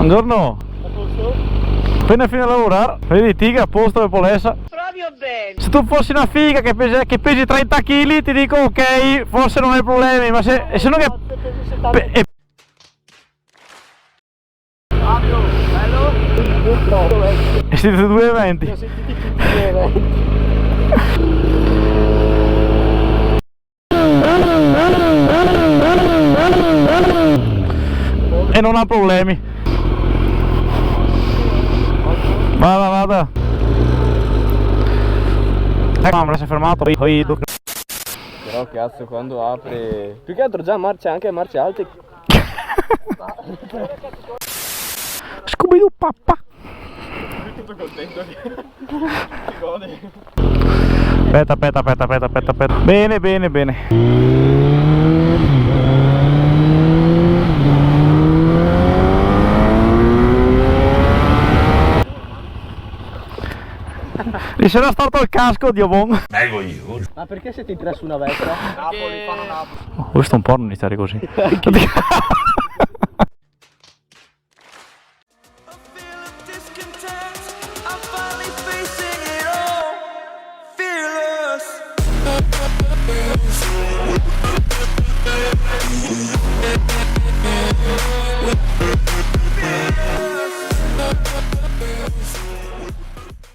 Buongiorno. Appena fino a lavorare, vedi Tiga a posto e polessa. Proprio bene. Se tu fossi una figa che pesi 30 kg ti dico ok, forse non hai problemi, ma se no che... Fabio, bello? E siete due eventi. Ho sentito tutti gli eventi. E non ha problemi. Vada. Mamma si è fermato. Però cazzo quando apre... Più che altro già marcia, anche marce alte. Scooby-Doo papà. Tutto contento che gode. Aspetta. Bene. Mi sono storto il casco, Dio buon. Ma perché siete in tre su una Vespa? Napoli, fanno Napoli. Questo è un porno iniziare così.